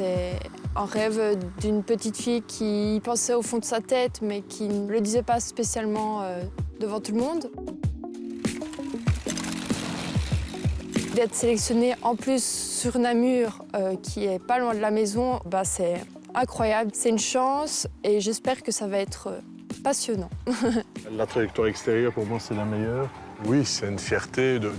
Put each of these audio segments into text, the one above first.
c'est un rêve d'une petite fille qui y pensait au fond de sa tête, mais qui ne le disait pas spécialement devant tout le monde. D'être sélectionnée en plus sur Namur, qui est pas loin de la maison, bah, c'est incroyable. C'est une chance et j'espère que ça va être passionnant. La trajectoire extérieure, pour moi, c'est la meilleure. Oui, c'est une fierté de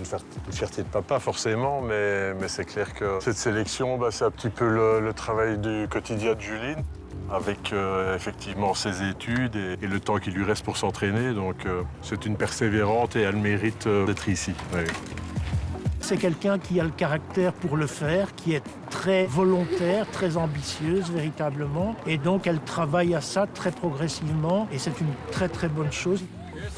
papa, forcément, mais c'est clair que cette sélection, bah, c'est un petit peu le travail du quotidien de Juline, avec effectivement ses études et le temps qu'il lui reste pour s'entraîner. Donc, c'est une persévérante et elle mérite d'être ici. Oui. C'est quelqu'un qui a le caractère pour le faire, qui est très volontaire, très ambitieuse véritablement. Et donc elle travaille à ça très progressivement et c'est une très très bonne chose.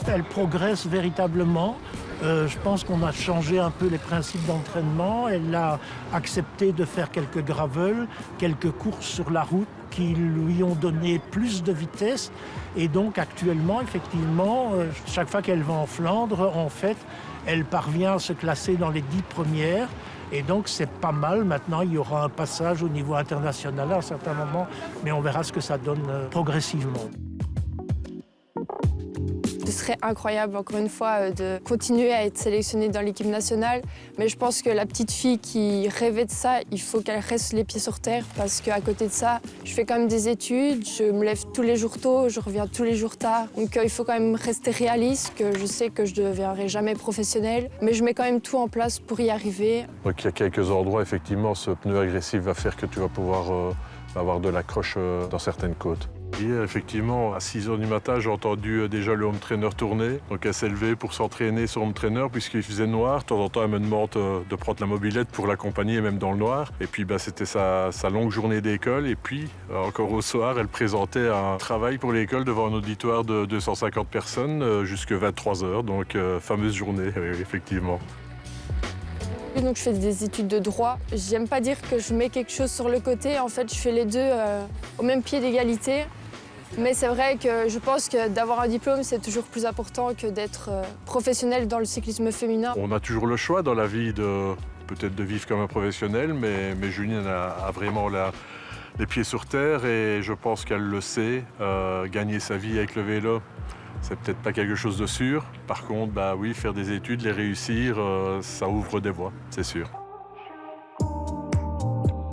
Elle progresse véritablement. Je pense qu'on a changé un peu les principes d'entraînement. Elle a accepté de faire quelques gravels, quelques courses sur la route qui lui ont donné plus de vitesse. Et donc actuellement, effectivement, chaque fois qu'elle va en Flandre, en fait, elle parvient à se classer dans les 10 premières. Et donc c'est pas mal. Maintenant, il y aura un passage au niveau international à un certain moment, mais on verra ce que ça donne progressivement. Ce serait incroyable, encore une fois, de continuer à être sélectionnée dans l'équipe nationale. Mais je pense que la petite fille qui rêvait de ça, il faut qu'elle reste les pieds sur terre. Parce qu'à côté de ça, je fais quand même des études, je me lève tous les jours tôt, je reviens tous les jours tard. Donc il faut quand même rester réaliste, que je sais que je ne deviendrai jamais professionnelle. Mais je mets quand même tout en place pour y arriver. Donc il y a quelques endroits, effectivement, ce pneu agressif va faire que tu vas pouvoir avoir de l'accroche dans certaines côtes. Hier, effectivement, à 6 h du matin, j'ai entendu déjà le home trainer tourner. Donc elle s'est levée pour s'entraîner sur home trainer puisqu'il faisait noir. De temps en temps, elle me demande de prendre la mobilette pour l'accompagner, même dans le noir. Et puis c'était sa longue journée d'école. Et puis, encore au soir, elle présentait un travail pour l'école devant un auditoire de 250 personnes jusqu'à 23 h. Donc, fameuse journée, oui, effectivement. Donc je fais des études de droit. J'aime pas dire que je mets quelque chose sur le côté. En fait, je fais les deux au même pied d'égalité. Mais c'est vrai que je pense que d'avoir un diplôme, c'est toujours plus important que d'être professionnel dans le cyclisme féminin. On a toujours le choix dans la vie peut-être de vivre comme un professionnel, mais Juline a vraiment les pieds sur terre et je pense qu'elle le sait. Gagner sa vie avec le vélo, c'est peut-être pas quelque chose de sûr. Par contre, bah oui, faire des études, les réussir, ça ouvre des voies, c'est sûr.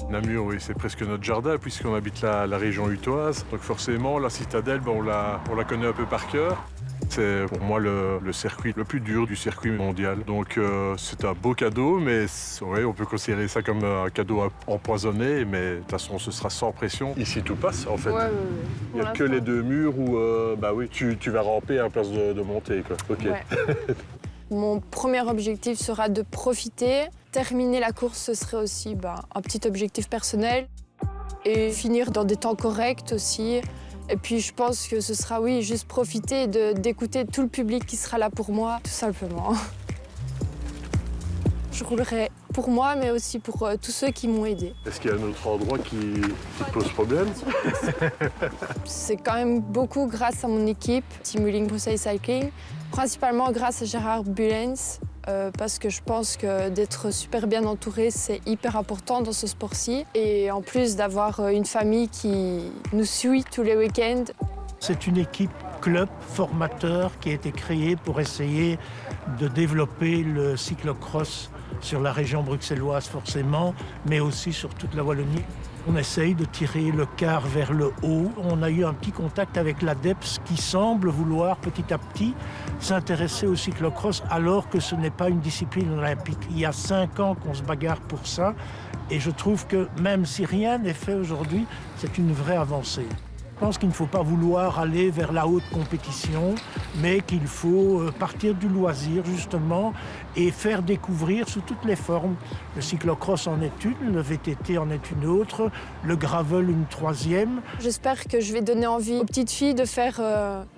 Namur, oui, c'est presque notre jardin puisqu'on habite la région utoise. Donc forcément, la citadelle, on la connaît un peu par cœur. C'est pour moi le circuit le plus dur du circuit mondial. Donc c'est un beau cadeau, mais ouais, on peut considérer ça comme un cadeau empoisonné. Mais de toute façon, ce sera sans pression. Ici, tout passe en fait. Ouais. Il n'y a que les deux murs où bah oui, tu vas ramper à la place de monter, quoi. Ok. Ouais. Mon premier objectif sera de profiter. Terminer la course, ce serait aussi un petit objectif personnel. Et finir dans des temps corrects aussi. Et puis je pense que ce sera, oui, juste profiter d'écouter tout le public qui sera là pour moi, tout simplement. Je roulerai pour moi, mais aussi pour tous ceux qui m'ont aidé. Est-ce qu'il y a un autre endroit qui te pose problème? C'est quand même beaucoup grâce à mon équipe, Team Wheeling Bruxelles Cycling, principalement grâce à Gérard Bullens, parce que je pense que d'être super bien entouré, c'est hyper important dans ce sport-ci. Et en plus d'avoir une famille qui nous suit tous les week-ends. C'est une équipe club formateur qui a été créée pour essayer de développer le cyclocross sur la région bruxelloise forcément, mais aussi sur toute la Wallonie. On essaye de tirer le quart vers le haut. On a eu un petit contact avec l'ADEPS qui semble vouloir petit à petit s'intéresser au cyclocross alors que ce n'est pas une discipline olympique. Il y a 5 ans qu'on se bagarre pour ça et je trouve que même si rien n'est fait aujourd'hui, c'est une vraie avancée. Je pense qu'il ne faut pas vouloir aller vers la haute compétition, mais qu'il faut partir du loisir justement et faire découvrir sous toutes les formes. Le cyclocross en est une, le VTT en est une autre, le gravel une troisième. J'espère que je vais donner envie aux petites filles de faire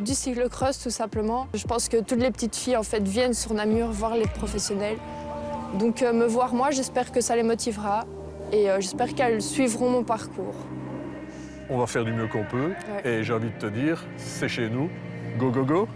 du cyclocross tout simplement. Je pense que toutes les petites filles en fait viennent sur Namur voir les professionnels. Donc me voir moi, j'espère que ça les motivera et j'espère qu'elles suivront mon parcours. On va faire du mieux qu'on peut. Ouais. Et j'ai envie de te dire, c'est chez nous. Go, go, go.